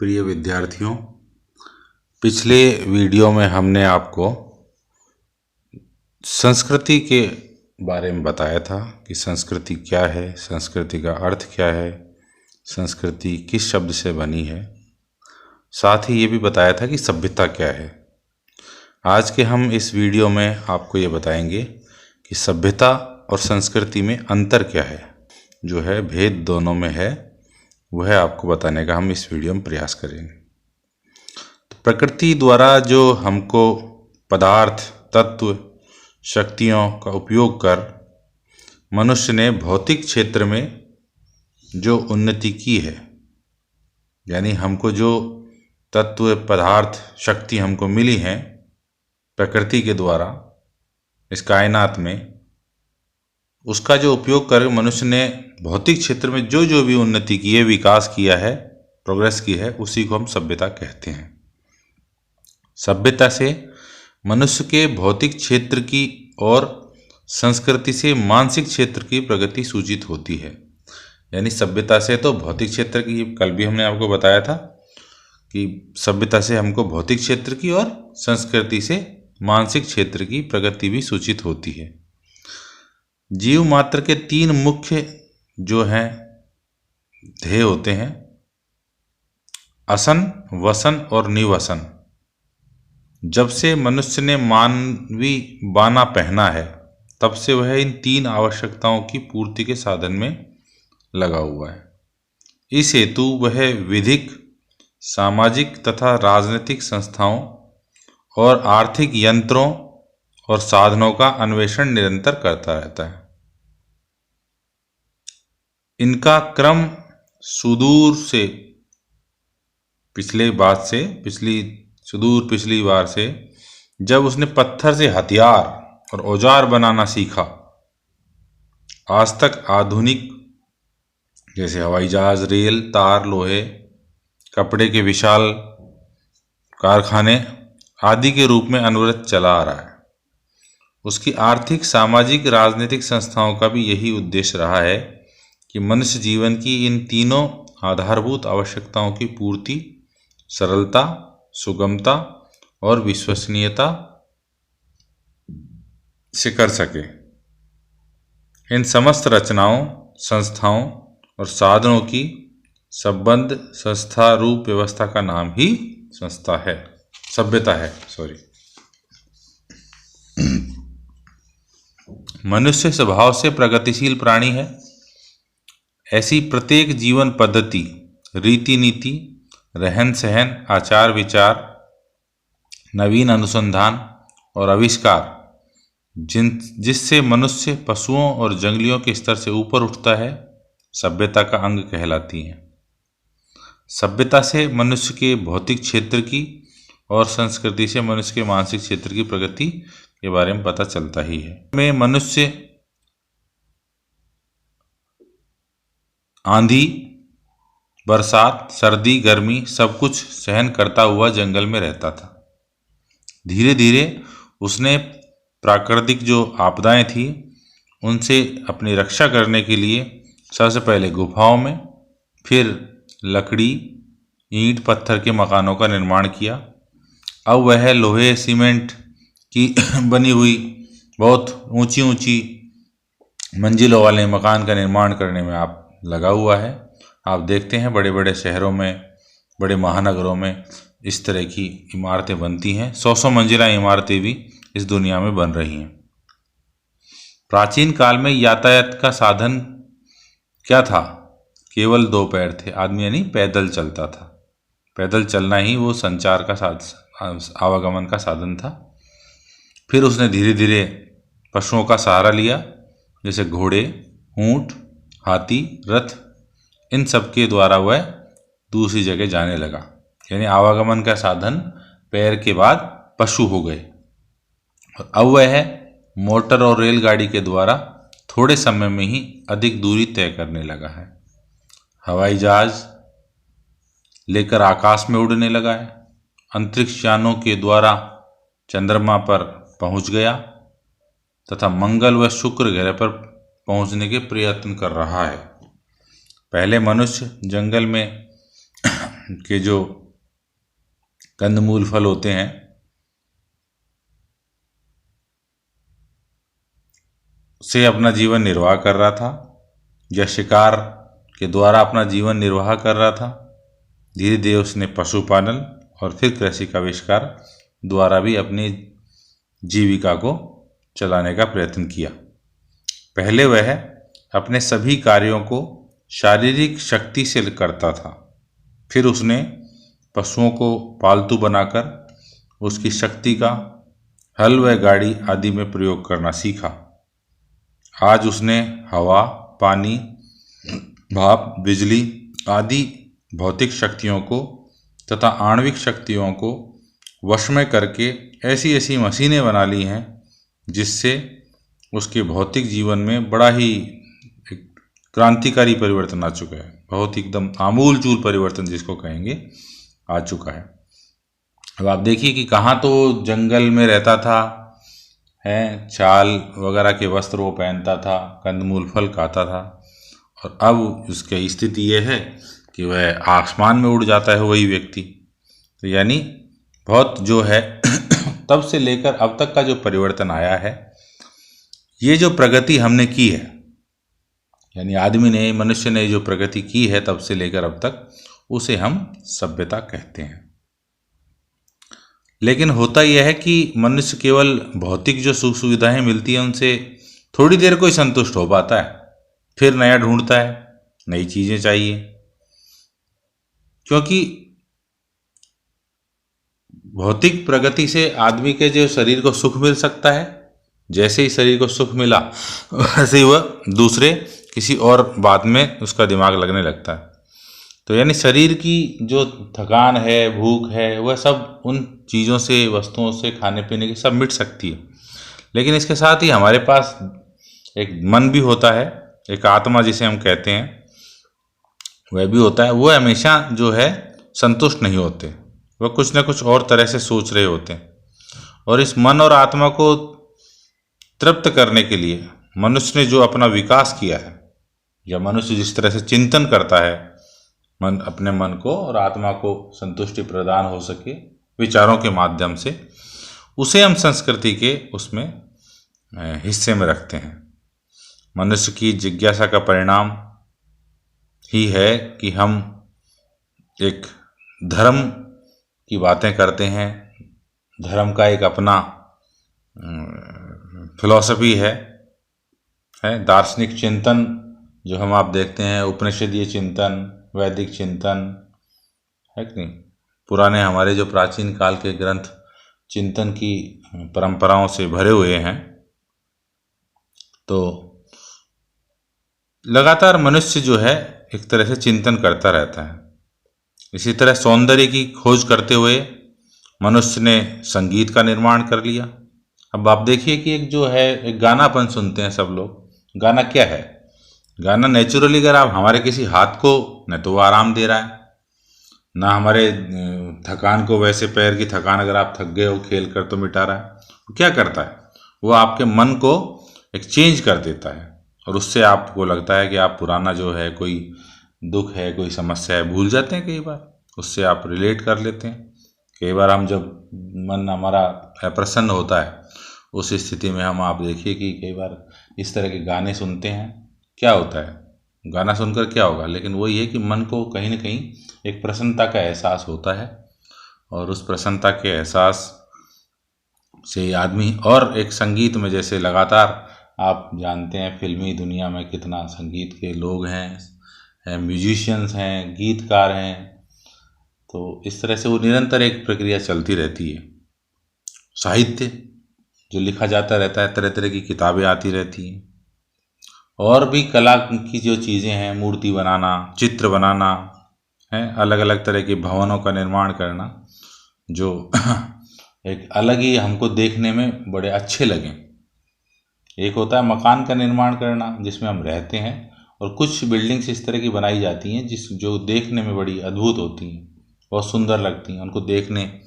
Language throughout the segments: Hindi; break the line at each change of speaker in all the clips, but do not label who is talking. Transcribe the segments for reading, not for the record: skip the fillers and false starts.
प्रिय विद्यार्थियों, पिछले वीडियो में हमने आपको संस्कृति के बारे में बताया था कि संस्कृति क्या है, संस्कृति का अर्थ क्या है, संस्कृति किस शब्द से बनी है। साथ ही ये भी बताया था कि सभ्यता क्या है। आज के हम इस वीडियो में आपको ये बताएंगे कि सभ्यता और संस्कृति में अंतर क्या है, जो है भेद दोनों में है, वह आपको बताने का हम इस वीडियो में प्रयास करेंगे। तो प्रकृति द्वारा जो हमको पदार्थ, तत्व, शक्तियों का उपयोग कर मनुष्य ने भौतिक क्षेत्र में जो उन्नति की है, यानी हमको जो तत्व, पदार्थ, शक्ति हमको मिली हैं प्रकृति के द्वारा इस कायनात में, उसका जो उपयोग कर मनुष्य ने भौतिक क्षेत्र में जो जो भी उन्नति की है, विकास किया है, प्रोग्रेस की है, उसी को हम सभ्यता कहते हैं। सभ्यता से मनुष्य के भौतिक क्षेत्र की और संस्कृति से मानसिक क्षेत्र की प्रगति सूचित होती है। यानी सभ्यता से तो भौतिक क्षेत्र की, कल भी हमने आपको बताया था कि सभ्यता से हमको भौतिक क्षेत्र की और संस्कृति से मानसिक क्षेत्र की प्रगति भी सूचित होती है। जीव मात्र के तीन मुख्य जो हैं ध्येय होते हैं: असन, वसन और निवसन। जब से मनुष्य ने मानवी बाना पहना है, तब से वह इन तीन आवश्यकताओं की पूर्ति के साधन में लगा हुआ है। इस हेतु वह विधिक, सामाजिक तथा राजनीतिक संस्थाओं और आर्थिक यंत्रों और साधनों का अन्वेषण निरंतर करता रहता है। इनका क्रम सुदूर से पिछली बार से जब उसने पत्थर से हथियार और औजार बनाना सीखा, आज तक आधुनिक जैसे हवाई जहाज, रेल, तार, लोहे, कपड़े के विशाल कारखाने आदि के रूप में अनवरत चला आ रहा है। उसकी आर्थिक, सामाजिक, राजनीतिक संस्थाओं का भी यही उद्देश्य रहा है कि मनुष्य जीवन की इन तीनों आधारभूत आवश्यकताओं की पूर्ति सरलता, सुगमता और विश्वसनीयता से कर सके। इन समस्त रचनाओं, संस्थाओं और साधनों की संबद्ध संस्था रूप व्यवस्था का नाम ही सभ्यता है। मनुष्य स्वभाव से प्रगतिशील प्राणी है। ऐसी प्रत्येक जीवन पद्धति, रीति नीति, रहन सहन, आचार विचार, नवीन अनुसंधान और आविष्कार जिससे मनुष्य पशुओं और जंगलियों के स्तर से ऊपर उठता है, सभ्यता का अंग कहलाती है। सभ्यता से मनुष्य के भौतिक क्षेत्र की और संस्कृति से मनुष्य के मानसिक क्षेत्र की प्रगति के बारे में पता चलता ही है। में मनुष्य आंधी, बरसात, सर्दी, गर्मी सब कुछ सहन करता हुआ जंगल में रहता था। धीरे धीरे उसने प्राकृतिक जो आपदाएं थी उनसे अपनी रक्षा करने के लिए सबसे पहले गुफाओं में, फिर लकड़ी, ईंट, पत्थर के मकानों का निर्माण किया। अब वह लोहे, सीमेंट की बनी हुई बहुत ऊंची ऊंची मंजिलों वाले मकान का निर्माण करने में आप लगा हुआ है। आप देखते हैं बड़े बड़े शहरों में, बड़े महानगरों में इस तरह की इमारतें बनती हैं। 100-100 मंजिला इमारतें भी इस दुनिया में बन रही हैं। प्राचीन काल में यातायात का साधन क्या था? केवल 2 पैर थे। आदमी यानी पैदल चलता था। पैदल चलना ही वो संचार का आवागमन का साधन था। फिर उसने धीरे धीरे पशुओं का सहारा लिया, जैसे घोड़े, ऊंट, हाथी, रथ। इन सब के द्वारा वह दूसरी जगह जाने लगा। यानी आवागमन का साधन पैर के बाद पशु हो गए। और अब वह मोटर और रेलगाड़ी के द्वारा थोड़े समय में ही अधिक दूरी तय करने लगा है। हवाई जहाज लेकर आकाश में उड़ने लगा है। अंतरिक्ष यानों के द्वारा चंद्रमा पर पहुंच गया तथा मंगल व शुक्र ग्रह पर पहुंचने के प्रयत्न कर रहा है। पहले मनुष्य जंगल में के जो कंदमूल फल होते हैं से अपना जीवन निर्वाह कर रहा था, या शिकार के द्वारा अपना जीवन निर्वाह कर रहा था। धीरे धीरे उसने पशुपालन और फिर कृषि का आविष्कार द्वारा भी अपनी जीविका को चलाने का प्रयत्न किया। पहले वह अपने सभी कार्यों को शारीरिक शक्ति से करता था, फिर उसने पशुओं को पालतू बनाकर उसकी शक्ति का हल व गाड़ी आदि में प्रयोग करना सीखा। आज उसने हवा, पानी, भाप, बिजली आदि भौतिक शक्तियों को तथा आणविक शक्तियों को वश में करके ऐसी ऐसी मशीनें बना ली हैं जिससे उसके भौतिक जीवन में बड़ा ही एक क्रांतिकारी परिवर्तन आ चुका है। बहुत ही एकदम आमूलचूल परिवर्तन जिसको कहेंगे आ चुका है। अब आप देखिए कि कहाँ तो जंगल में रहता था, है छाल वगैरह के वस्त्र वो पहनता था, कंदमूल फल खाता था, और अब उसकी स्थिति ये है कि वह आसमान में उड़ जाता है वही व्यक्ति। तो यानी बहुत जो है तब से लेकर अब तक का जो परिवर्तन आया है, ये जो प्रगति हमने की है, यानी आदमी ने, मनुष्य ने जो प्रगति की है तब से लेकर अब तक, उसे हम सभ्यता कहते हैं। लेकिन होता यह है कि मनुष्य केवल भौतिक जो सुख सुविधाएं मिलती हैं उनसे थोड़ी देर को ही संतुष्ट हो पाता है, फिर नया ढूंढता है, नई चीजें चाहिए। क्योंकि भौतिक प्रगति से आदमी के जो शरीर को सुख मिल सकता है, जैसे ही शरीर को सुख मिला वैसे ही वह दूसरे किसी और बात में उसका दिमाग लगने लगता है। तो यानी शरीर की जो थकान है, भूख है, वह सब उन चीज़ों से, वस्तुओं से, खाने पीने की सब मिट सकती है। लेकिन इसके साथ ही हमारे पास एक मन भी होता है, एक आत्मा जिसे हम कहते हैं, वह भी होता है। वह हमेशा जो है संतुष्ट नहीं होते, वह कुछ ना कुछ और तरह से सोच रहे होते हैं। और इस मन और आत्मा को तृप्त करने के लिए मनुष्य ने जो अपना विकास किया है, या मनुष्य जिस तरह से चिंतन करता है, मन अपने मन को और आत्मा को संतुष्टि प्रदान हो सके विचारों के माध्यम से, उसे हम संस्कृति के उसमें हिस्से में रखते हैं। मनुष्य की जिज्ञासा का परिणाम ही है कि हम एक धर्म की बातें करते हैं। धर्म का एक अपना फिलॉसफी है दार्शनिक चिंतन जो हम आप देखते हैं, उपनिषदीय चिंतन, वैदिक चिंतन, है कि नहीं। पुराने हमारे जो प्राचीन काल के ग्रंथ चिंतन की परंपराओं से भरे हुए हैं। तो लगातार मनुष्य जो है एक तरह से चिंतन करता रहता है। इसी तरह सौंदर्य की खोज करते हुए मनुष्य ने संगीत का निर्माण कर लिया। अब आप देखिए कि एक जो है एक गाना अपन सुनते हैं सब लोग। गाना क्या है? गाना नेचुरली अगर आप हमारे किसी हाथ को न तो वो आराम दे रहा है, ना हमारे थकान को, वैसे पैर की थकान अगर आप थक गए हो खेल कर तो मिटा रहा है। वो क्या करता है? वो आपके मन को एक चेंज कर देता है, और उससे आपको लगता है कि आप पुराना जो है कोई दुख है, कोई समस्या है, भूल जाते हैं। कई बार उससे आप रिलेट कर लेते हैं। कई बार हम जब मन हमारा अप्रसन्न होता है, उस स्थिति में हम आप देखिए कि कई बार इस तरह के गाने सुनते हैं। क्या होता है? गाना सुनकर क्या होगा, लेकिन वही है कि मन को कहीं ना कहीं एक प्रसन्नता का एहसास होता है, और उस प्रसन्नता के एहसास से आदमी, और एक संगीत में जैसे लगातार आप जानते हैं फिल्मी दुनिया में कितना संगीत के लोग हैं, म्यूजिशियंस हैं, गीतकार हैं। तो इस तरह से वो निरंतर एक प्रक्रिया चलती रहती है। साहित्य जो लिखा जाता रहता है, तरह तरह की किताबें आती रहती हैं, और भी कला की जो चीज़ें हैं, मूर्ति बनाना, चित्र बनाना है, अलग अलग तरह के भवनों का निर्माण करना, जो एक अलग ही हमको देखने में बड़े अच्छे लगें। एक होता है मकान का निर्माण करना जिसमें हम रहते हैं, और कुछ बिल्डिंग्स इस तरह की बनाई जाती हैं जो देखने में बड़ी अद्भुत होती हैं, बहुत सुंदर लगती हैं, उनको देखने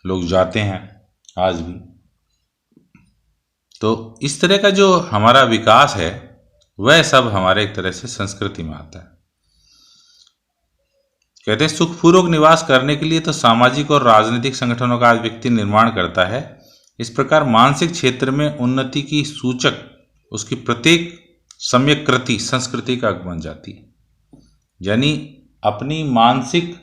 लोग जाते हैं आज भी। तो इस तरह का जो हमारा विकास है वह सब हमारे एक तरह से संस्कृति में आता है। कहते हैं सुखपूर्वक निवास करने के लिए तो सामाजिक और राजनीतिक संगठनों का आज व्यक्ति निर्माण करता है। इस प्रकार मानसिक क्षेत्र में उन्नति की सूचक उसकी प्रत्येक सम्यक कृति संस्कृति का बन जाती है। यानी अपनी मानसिक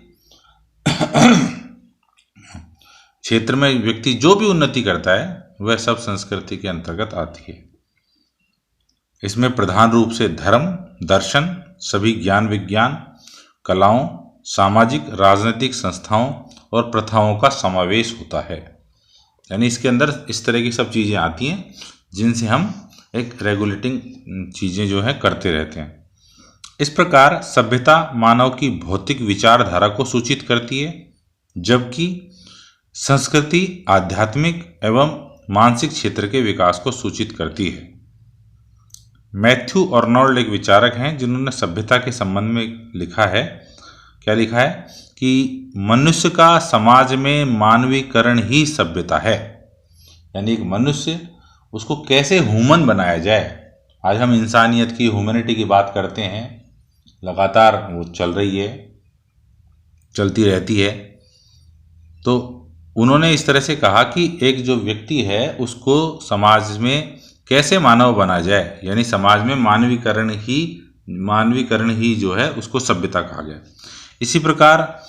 क्षेत्र में व्यक्ति जो भी उन्नति करता है वह सब संस्कृति के अंतर्गत आती है। इसमें प्रधान रूप से धर्म, दर्शन, सभी ज्ञान विज्ञान, कलाओं, सामाजिक राजनीतिक संस्थाओं और प्रथाओं का समावेश होता है। यानी इसके अंदर इस तरह की सब चीज़ें आती हैं जिनसे हम एक रेगुलेटिंग चीज़ें जो है करते रहते हैं। इस प्रकार सभ्यता मानव की भौतिक विचारधारा को सूचित करती है, जबकि संस्कृति आध्यात्मिक एवं मानसिक क्षेत्र के विकास को सूचित करती है। मैथ्यू अर्नोल्ड एक विचारक हैं जिन्होंने सभ्यता के संबंध में लिखा है। क्या लिखा है कि मनुष्य का समाज में मानवीकरण ही सभ्यता है। यानी एक मनुष्य, उसको कैसे ह्यूमन बनाया जाए। आज हम इंसानियत की, ह्यूमैनिटी की बात करते हैं, लगातार वो चल रही है, चलती रहती है। तो उन्होंने इस तरह से कहा कि एक जो व्यक्ति है उसको समाज में कैसे मानव बना जाए, यानी समाज में मानवीकरण ही जो है उसको सभ्यता कहा गया। इसी प्रकार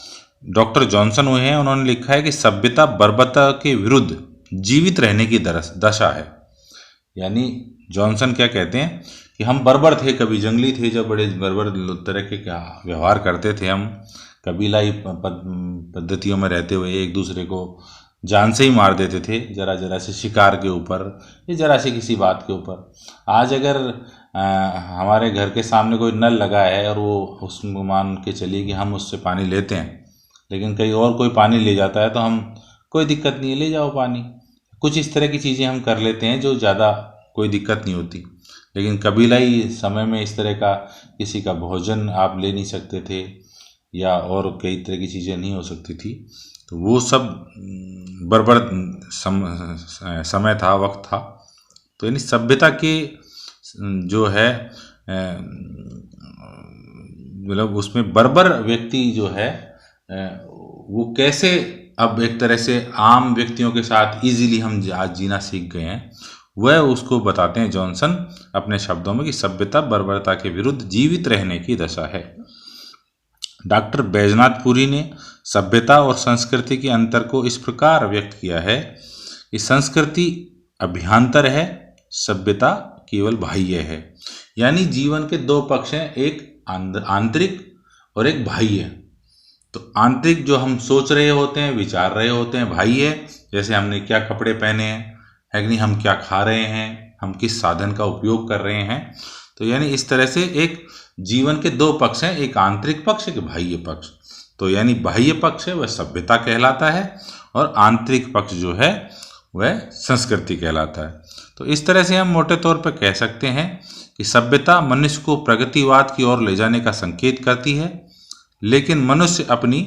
डॉक्टर जॉनसन हुए हैं, उन्होंने लिखा है कि सभ्यता बर्बरता के विरुद्ध जीवित रहने की दशा है। यानी जॉनसन क्या कहते हैं कि हम बर्बर थे, कभी जंगली थे, जब बड़े बर्बर तरह के क्या व्यवहार करते थे, हम कबीलाई पद्धतियों में रहते हुए एक दूसरे को जान से ही मार देते थे, जरा जरा से शिकार के ऊपर या जरा से किसी बात के ऊपर। आज अगर हमारे घर के सामने कोई नल लगा है और वो उसको मान के चलिए कि हम उससे पानी लेते हैं, लेकिन कहीं और कोई पानी ले जाता है तो हम कोई दिक्कत नहीं है, ले जाओ पानी। कुछ इस तरह की चीज़ें हम कर लेते हैं जो ज़्यादा कोई दिक्कत नहीं होती। लेकिन कबीलाई समय में इस तरह का किसी का भोजन आप ले नहीं सकते थे या और कई तरह की चीज़ें नहीं हो सकती थी। तो वो सब बर्बर समय था, वक्त था। तो यानी सभ्यता के जो है मतलब उसमें बर्बर व्यक्ति जो है वो कैसे अब एक तरह से आम व्यक्तियों के साथ इजीली हम आज जीना सीख गए हैं, वह उसको बताते हैं जॉनसन अपने शब्दों में कि सभ्यता बर्बरता के विरुद्ध जीवित रहने की दशा है। डॉक्टर बैजनाथ पुरी ने सभ्यता और संस्कृति के अंतर को इस प्रकार व्यक्त किया है कि संस्कृति अभ्यंतर है, सभ्यता केवल बाह्य है। यानी जीवन के दो पक्ष हैं, एक आंतरिक और एक बाह्य। तो आंतरिक जो हम सोच रहे होते हैं, विचार रहे होते हैं, बाह्य जैसे हमने क्या कपड़े पहने हैं, है कि नहीं, हम क्या खा रहे हैं, हम किस साधन का उपयोग कर रहे हैं। तो यानी इस तरह से एक जीवन के दो पक्ष हैं, एक आंतरिक पक्ष, एक बाह्य पक्ष। तो यानी बाह्य पक्ष है वह सभ्यता कहलाता है और आंतरिक पक्ष जो है वह संस्कृति कहलाता है। तो इस तरह से हम मोटे तौर पर कह सकते हैं कि सभ्यता मनुष्य को प्रगतिवाद की ओर ले जाने का संकेत करती है, लेकिन मनुष्य अपनी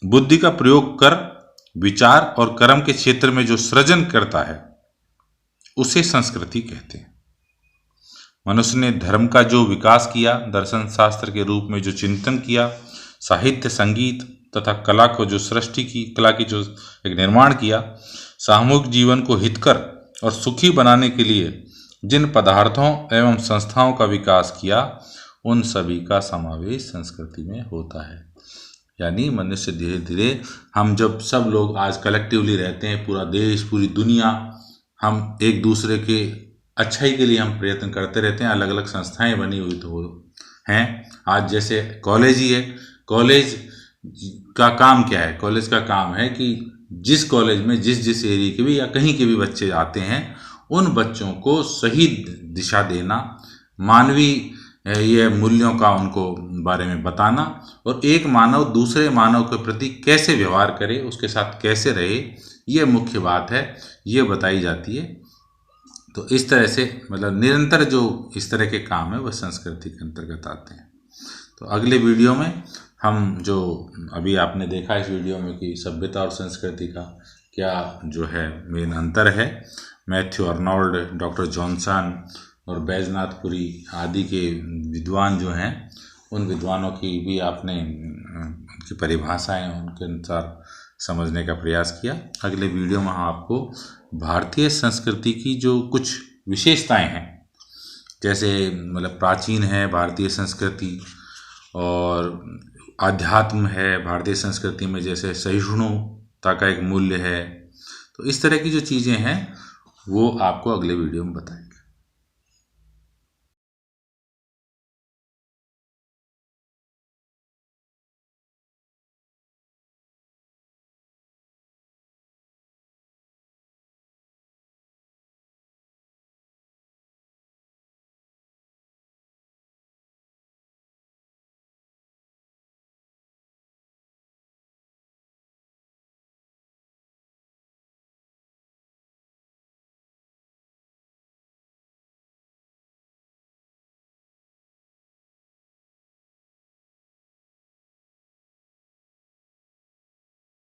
बुद्धि का प्रयोग कर विचार और कर्म के क्षेत्र में जो सृजन करता है उसे संस्कृति कहते हैं। मनुष्य ने धर्म का जो विकास किया, दर्शन शास्त्र के रूप में जो चिंतन किया, साहित्य संगीत तथा कला को जो सृष्टि की, कला की जो एक निर्माण किया, सामूहिक जीवन को हितकर और सुखी बनाने के लिए जिन पदार्थों एवं संस्थाओं का विकास किया, उन सभी का समावेश संस्कृति में होता है। यानी मनुष्य धीरे धीरे, हम जब सब लोग आज कलेक्टिवली रहते हैं, पूरा देश, पूरी दुनिया, हम एक दूसरे के अच्छाई के लिए हम प्रयत्न करते रहते हैं। अलग अलग संस्थाएं बनी हुई तो हैं। आज जैसे कॉलेज ही है, कॉलेज का काम क्या है? कॉलेज का काम है कि जिस कॉलेज में जिस एरिया के भी या कहीं के भी बच्चे आते हैं, उन बच्चों को सही दिशा देना, मानवीय ये मूल्यों का उनको बारे में बताना, और एक मानव दूसरे मानव के प्रति कैसे व्यवहार करे, उसके साथ कैसे रहे, ये मुख्य बात है, ये बताई जाती है। तो इस तरह से मतलब निरंतर जो इस तरह के काम है वह संस्कृति के अंतर्गत आते हैं। तो अगले वीडियो में हम जो अभी आपने देखा इस वीडियो में कि सभ्यता और संस्कृति का क्या जो है मेन अंतर है, मैथ्यू अर्नोल्ड, डॉक्टर जॉनसन और बैजनाथ पुरी आदि के विद्वान जो हैं उन विद्वानों की भी आपने उनकी परिभाषाएं उनके अनुसार समझने का प्रयास किया। अगले वीडियो में हम आपको भारतीय संस्कृति की जो कुछ विशेषताएं हैं, जैसे मतलब प्राचीन है भारतीय संस्कृति और आध्यात्म है भारतीय संस्कृति में, जैसे सहिष्णुता का एक मूल्य है, तो इस तरह की जो चीज़ें हैं वो आपको अगले वीडियो में बताएंगे।